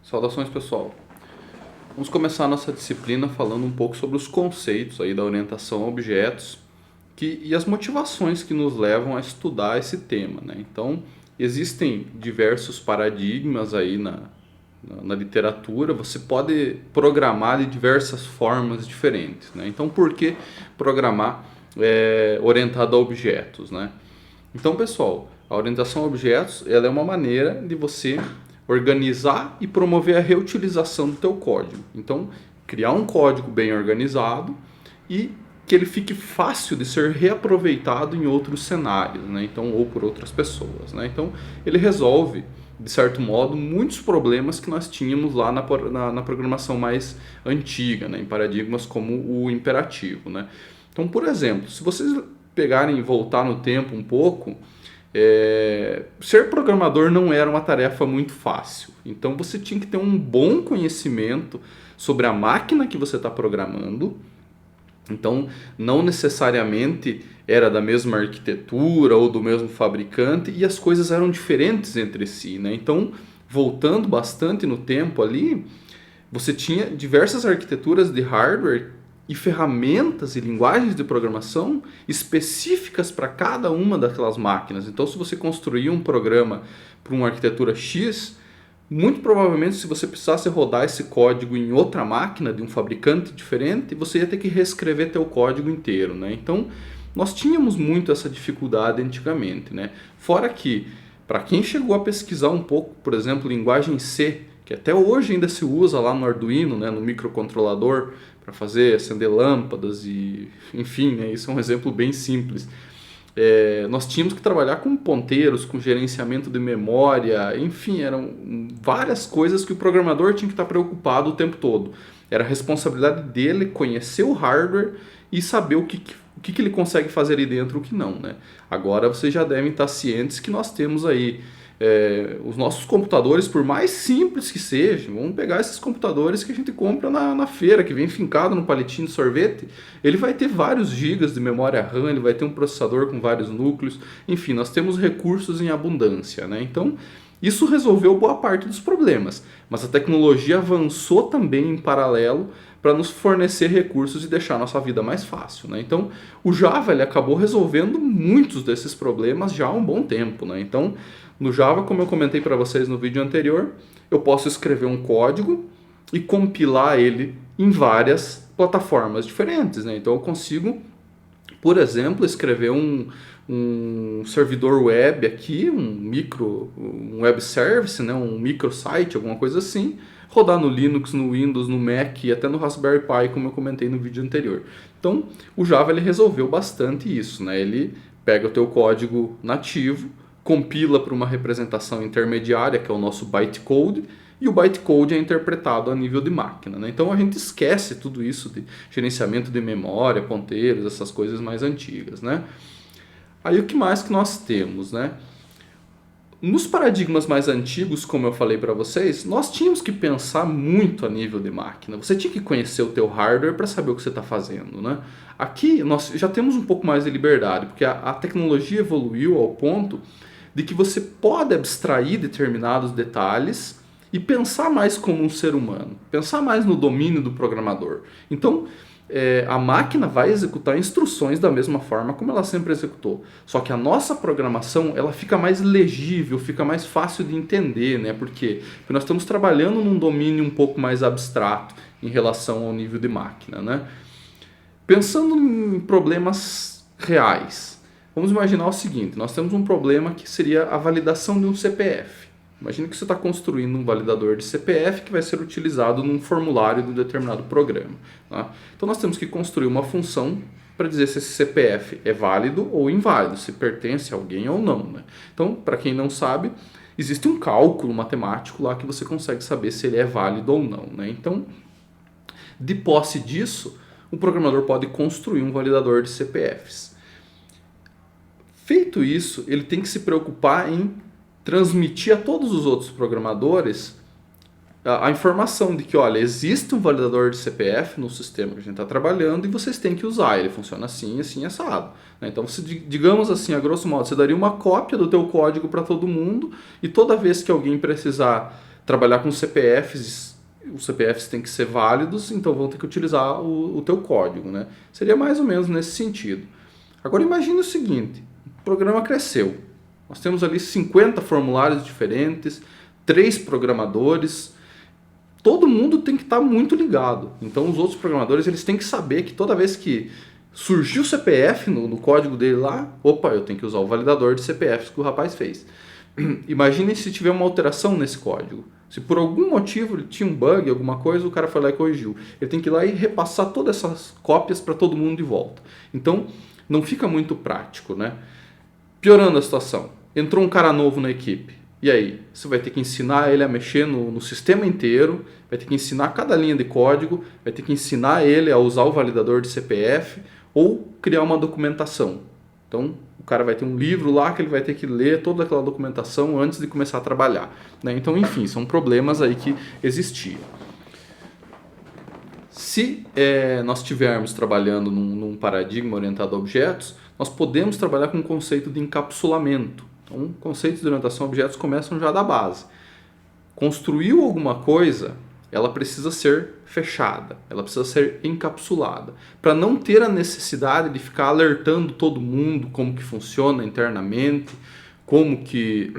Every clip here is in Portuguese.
Saudações, pessoal. Vamos começar a nossa disciplina falando um pouco sobre os conceitos aí da orientação a objetos e as motivações que nos levam a estudar esse tema, né? Então, existem diversos paradigmas aí na literatura. Você pode programar de diversas formas diferentes, né? Então, por que programar orientado a objetos, né? Então, pessoal, a orientação a objetos ela é uma maneira de você organizar e promover a reutilização do teu código. Então, criar um código bem organizado e que ele fique fácil de ser reaproveitado em outros cenários, né? Então, ou por outras pessoas, né? Então, ele resolve, de certo modo, muitos problemas que nós tínhamos lá na programação mais antiga, né? Em paradigmas como o imperativo, né? Então, por exemplo, se vocês pegarem e voltar no tempo um pouco, ser programador não era uma tarefa muito fácil. Então você tinha que ter um bom conhecimento sobre a máquina que você está programando. Então não necessariamente era da mesma arquitetura ou do mesmo fabricante e as coisas eram diferentes entre si, né? Então, voltando bastante no tempo ali, você tinha diversas arquiteturas de hardware e ferramentas e linguagens de programação específicas para cada uma daquelas máquinas. Então, se você construir um programa para uma arquitetura X, muito provavelmente, se você precisasse rodar esse código em outra máquina de um fabricante diferente, você ia ter que reescrever teu código inteiro, né? Então, nós tínhamos muito essa dificuldade antigamente, né? Fora que, para quem chegou a pesquisar um pouco, por exemplo, linguagem C, que até hoje ainda se usa lá no Arduino, né, no microcontrolador, para fazer acender lâmpadas e, enfim, né, isso é um exemplo bem simples. Nós tínhamos que trabalhar com ponteiros, com gerenciamento de memória, enfim, eram várias coisas que o programador tinha que estar preocupado o tempo todo. Era a responsabilidade dele conhecer o hardware e saber o que ele consegue fazer ali dentro e o que não, né? Agora vocês já devem estar cientes que nós temos aí os nossos computadores, por mais simples que sejam, vamos pegar esses computadores que a gente compra na feira, que vem fincado no palitinho de sorvete, ele vai ter vários gigas de memória RAM, ele vai ter um processador com vários núcleos, enfim, nós temos recursos em abundância, né? Então, isso resolveu boa parte dos problemas, mas a tecnologia avançou também em paralelo para nos fornecer recursos e deixar a nossa vida mais fácil, né? Então, o Java ele acabou resolvendo muitos desses problemas já há um bom tempo, né? Então, no Java, como eu comentei para vocês no vídeo anterior, eu posso escrever um código e compilar ele em várias plataformas diferentes, né? Então, eu consigo, por exemplo, escrever um servidor web aqui, um web service, né? Um microsite, alguma coisa assim, rodar no Linux, no Windows, no Mac e até no Raspberry Pi, como eu comentei no vídeo anterior. Então, o Java ele resolveu bastante isso, né? Ele pega o teu código nativo, compila para uma representação intermediária, que é o nosso bytecode, e o bytecode é interpretado a nível de máquina, né? Então a gente esquece tudo isso de gerenciamento de memória, ponteiros, essas coisas mais antigas, né? Aí o que mais que nós temos, né? Nos paradigmas mais antigos, como eu falei para vocês, nós tínhamos que pensar muito a nível de máquina. Você tinha que conhecer o teu hardware para saber o que você está fazendo, né? Aqui nós já temos um pouco mais de liberdade, porque a tecnologia evoluiu ao ponto de que você pode abstrair determinados detalhes e pensar mais como um ser humano, pensar mais no domínio do programador. Então, a máquina vai executar instruções da mesma forma como ela sempre executou. Só que a nossa programação ela fica mais legível, fica mais fácil de entender, né? Por quê? Porque nós estamos trabalhando num domínio um pouco mais abstrato em relação ao nível de máquina, né? Pensando em problemas reais, vamos imaginar o seguinte, nós temos um problema que seria a validação de um CPF. Imagina que você está construindo um validador de CPF que vai ser utilizado num formulário de um determinado programa. Tá? Então nós temos que construir uma função para dizer se esse CPF é válido ou inválido, se pertence a alguém ou não. Né? Então, para quem não sabe, existe um cálculo matemático lá que você consegue saber se ele é válido ou não. Né? Então, de posse disso, o programador pode construir um validador de CPFs. Feito isso, ele tem que se preocupar em transmitir a todos os outros programadores a informação de que, olha, existe um validador de CPF no sistema que a gente está trabalhando e vocês têm que usar, ele funciona assim, assim, assado. Então, você, digamos assim, a grosso modo, você daria uma cópia do teu código para todo mundo e toda vez que alguém precisar trabalhar com CPFs, os CPFs têm que ser válidos, então vão ter que utilizar o teu código, né? Seria mais ou menos nesse sentido. Agora imagine o seguinte, o programa cresceu, nós temos ali 50 formulários diferentes, 3 programadores, todo mundo tem que estar muito ligado. Então os outros programadores eles têm que saber que toda vez que surgiu o CPF no código dele lá, opa, eu tenho que usar o validador de CPFs que o rapaz fez. Imaginem se tiver uma alteração nesse código. Se por algum motivo ele tinha um bug, alguma coisa, o cara foi lá e corrigiu. Ele tem que ir lá e repassar todas essas cópias para todo mundo de volta. Então não fica muito prático, né? Piorando a situação, entrou um cara novo na equipe. E aí? Você vai ter que ensinar ele a mexer no sistema inteiro, vai ter que ensinar cada linha de código, vai ter que ensinar ele a usar o validador de CPF ou criar uma documentação. Então, o cara vai ter um livro lá que ele vai ter que ler toda aquela documentação antes de começar a trabalhar, né? Então, enfim, são problemas aí que existiam. Se nós estivermos trabalhando num paradigma orientado a objetos, nós podemos trabalhar com o conceito de encapsulamento. Então, conceitos de orientação a objetos começam já da base. Construiu alguma coisa, ela precisa ser fechada, ela precisa ser encapsulada, para não ter a necessidade de ficar alertando todo mundo como que funciona internamente, como que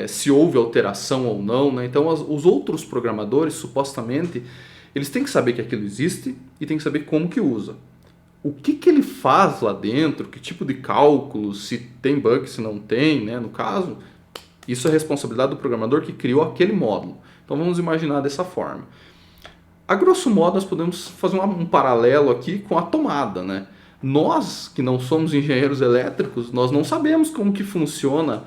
se houve alteração ou não, né? Então, os outros programadores, supostamente, eles têm que saber que aquilo existe e têm que saber como que usa. O que ele faz lá dentro, que tipo de cálculo, se tem bug, se não tem, né? No caso, isso é responsabilidade do programador que criou aquele módulo. Então vamos imaginar dessa forma. A grosso modo nós podemos fazer um paralelo aqui com a tomada, né? Nós que não somos engenheiros elétricos, nós não sabemos como que funciona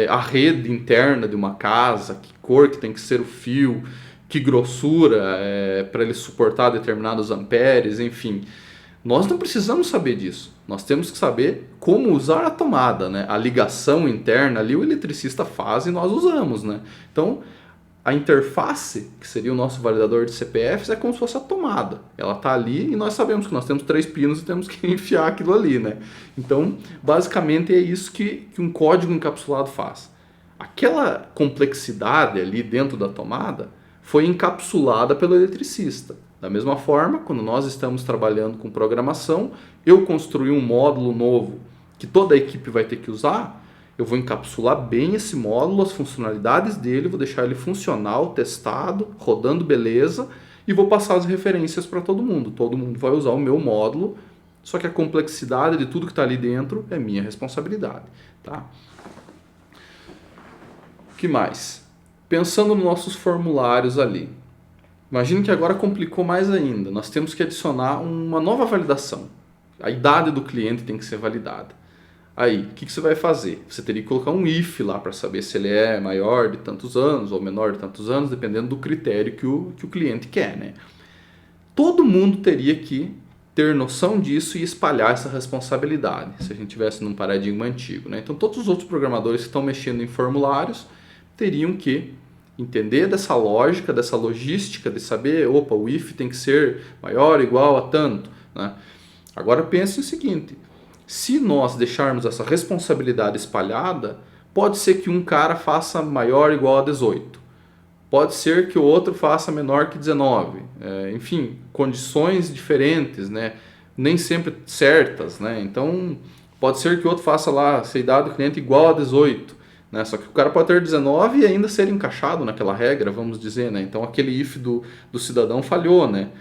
a rede interna de uma casa, que cor que tem que ser o fio, que grossura para ele suportar determinados amperes, enfim. Nós não precisamos saber disso. Nós temos que saber como usar a tomada, né? A ligação interna ali o eletricista faz e nós usamos, né? Então, a interface, que seria o nosso validador de CPFs, é como se fosse a tomada. Ela está ali e nós sabemos que nós temos 3 pinos e temos que enfiar aquilo ali, né? Então, basicamente é isso que um código encapsulado faz. Aquela complexidade ali dentro da tomada foi encapsulada pelo eletricista. Da mesma forma, quando nós estamos trabalhando com programação, eu construí um módulo novo que toda a equipe vai ter que usar, eu vou encapsular bem esse módulo, as funcionalidades dele, vou deixar ele funcional, testado, rodando beleza, e vou passar as referências para todo mundo. Todo mundo vai usar o meu módulo, só que a complexidade de tudo que está ali dentro é minha responsabilidade. Tá? O que mais? Pensando nos nossos formulários ali. Imagine que agora complicou mais ainda. Nós temos que adicionar uma nova validação. A idade do cliente tem que ser validada. Aí, o que você vai fazer? Você teria que colocar um if lá para saber se ele é maior de tantos anos ou menor de tantos anos, dependendo do critério que o cliente quer, né? Todo mundo teria que ter noção disso e espalhar essa responsabilidade, se a gente tivesse num paradigma antigo, né? Então, todos os outros programadores que estão mexendo em formulários teriam que entender dessa lógica, dessa logística, de saber, opa, o if tem que ser maior ou igual a tanto, né? Agora pense o seguinte, se nós deixarmos essa responsabilidade espalhada, pode ser que um cara faça maior ou igual a 18, pode ser que o outro faça menor que 19, enfim, condições diferentes, né? Nem sempre certas, né? Então, pode ser que o outro faça lá, se a idade do cliente igual a 18, né? Só que o cara pode ter 19 e ainda ser encaixado naquela regra, vamos dizer, né? Então aquele if do cidadão falhou, né?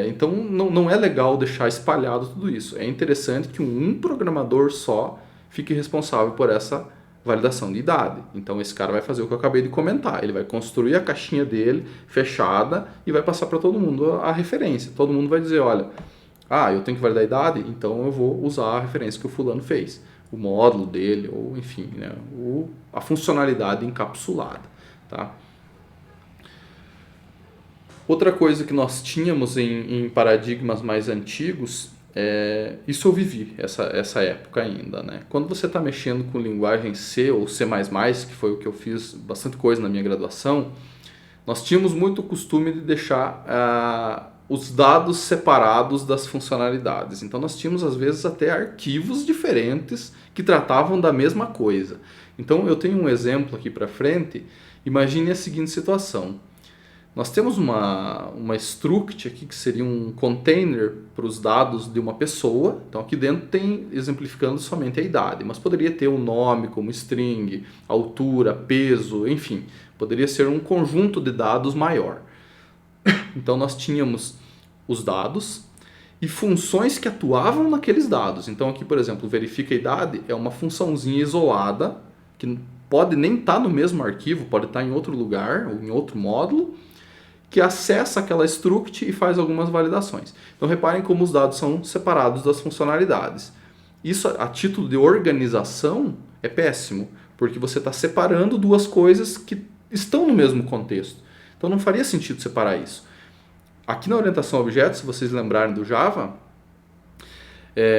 Então não é legal deixar espalhado tudo isso. É interessante que um programador só fique responsável por essa validação de idade. Então esse cara vai fazer o que eu acabei de comentar. Ele vai construir a caixinha dele fechada e vai passar para todo mundo a referência. Todo mundo vai dizer, olha, eu tenho que validar a idade, então eu vou usar a referência que o fulano fez. O módulo dele, ou enfim, né, a funcionalidade encapsulada. Tá? Outra coisa que nós tínhamos em paradigmas mais antigos, isso eu vivi, essa época ainda. Né? Quando você está mexendo com linguagem C ou C++, que foi o que eu fiz bastante coisa na minha graduação, nós tínhamos muito costume de deixar os dados separados das funcionalidades. Então nós tínhamos às vezes até arquivos diferentes que tratavam da mesma coisa. Então eu tenho um exemplo aqui para frente Imagine a seguinte situação. Nós temos uma struct aqui que seria um container para os dados de uma pessoa. Então aqui dentro tem exemplificando somente a idade, mas poderia ter um nome como string, altura, peso, enfim. Poderia ser um conjunto de dados maior. Então nós tínhamos os dados e funções que atuavam naqueles dados. Então aqui, por exemplo, verifica a idade é uma funçãozinha isolada, que pode nem estar no mesmo arquivo, pode estar em outro lugar ou em outro módulo, que acessa aquela struct e faz algumas validações. Então reparem como os dados são separados das funcionalidades. Isso a título de organização é péssimo, porque você está separando duas coisas que estão no mesmo contexto. Então não faria sentido separar isso. Aqui na orientação a objetos, se vocês lembrarem do Java,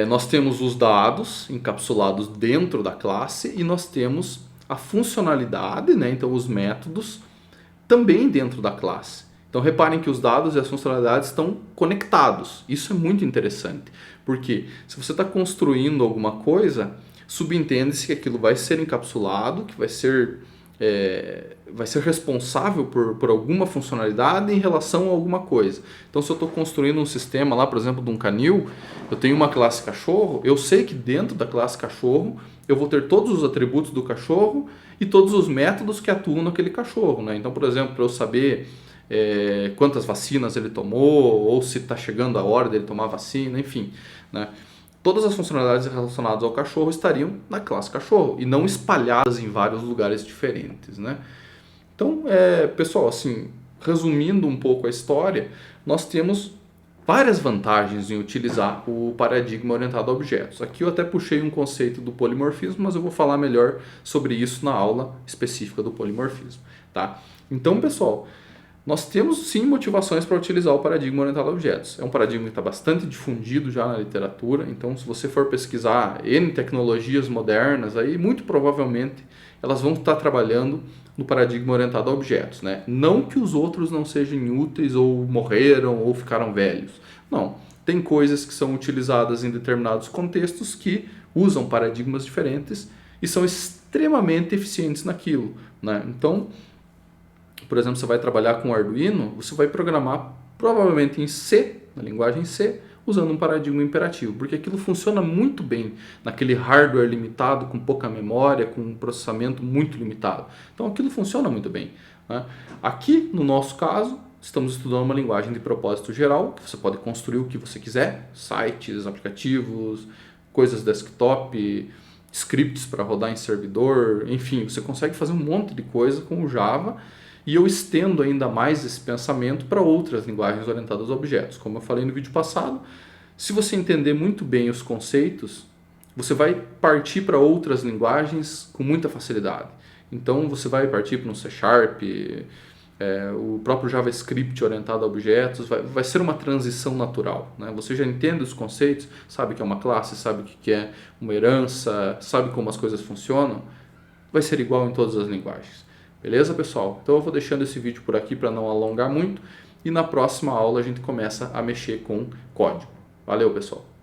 nós temos os dados encapsulados dentro da classe e nós temos a funcionalidade, né? Então os métodos, também dentro da classe. Então reparem que os dados e as funcionalidades estão conectados. Isso é muito interessante, porque se você está construindo alguma coisa, subentende-se que aquilo vai ser encapsulado, que vai ser responsável por alguma funcionalidade em relação a alguma coisa. Então se eu estou construindo um sistema lá, por exemplo, de um canil, eu tenho uma classe cachorro, eu sei que dentro da classe cachorro eu vou ter todos os atributos do cachorro e todos os métodos que atuam naquele cachorro, né? Então, por exemplo, para eu saber quantas vacinas ele tomou, ou se está chegando a hora dele tomar vacina, enfim, né? Todas as funcionalidades relacionadas ao cachorro estariam na classe cachorro e não espalhadas em vários lugares diferentes, né? Então, pessoal, assim, resumindo um pouco a história, nós temos várias vantagens em utilizar o paradigma orientado a objetos. Aqui eu até puxei um conceito do polimorfismo, mas eu vou falar melhor sobre isso na aula específica do polimorfismo, tá? Então, pessoal, nós temos sim motivações para utilizar o paradigma orientado a objetos. É um paradigma que está bastante difundido já na literatura, então se você for pesquisar N tecnologias modernas, aí muito provavelmente elas vão estar trabalhando no paradigma orientado a objetos, né? Não que os outros não sejam úteis ou morreram ou ficaram velhos. Não, tem coisas que são utilizadas em determinados contextos que usam paradigmas diferentes e são extremamente eficientes naquilo, né? Então, por exemplo, você vai trabalhar com Arduino, você vai programar provavelmente em C, na linguagem C, usando um paradigma imperativo, porque aquilo funciona muito bem naquele hardware limitado, com pouca memória, com um processamento muito limitado. Então aquilo funciona muito bem, né? Aqui, no nosso caso, estamos estudando uma linguagem de propósito geral, que você pode construir o que você quiser, sites, aplicativos, coisas desktop, scripts para rodar em servidor, enfim, você consegue fazer um monte de coisa com o Java. E eu estendo ainda mais esse pensamento para outras linguagens orientadas a objetos. Como eu falei no vídeo passado, se você entender muito bem os conceitos, você vai partir para outras linguagens com muita facilidade. Então você vai partir para um C#, o próprio JavaScript orientado a objetos, vai ser uma transição natural, né? Você já entende os conceitos, sabe que é uma classe, sabe o que é uma herança, sabe como as coisas funcionam, vai ser igual em todas as linguagens. Beleza, pessoal? Então eu vou deixando esse vídeo por aqui para não alongar muito e na próxima aula a gente começa a mexer com código. Valeu, pessoal!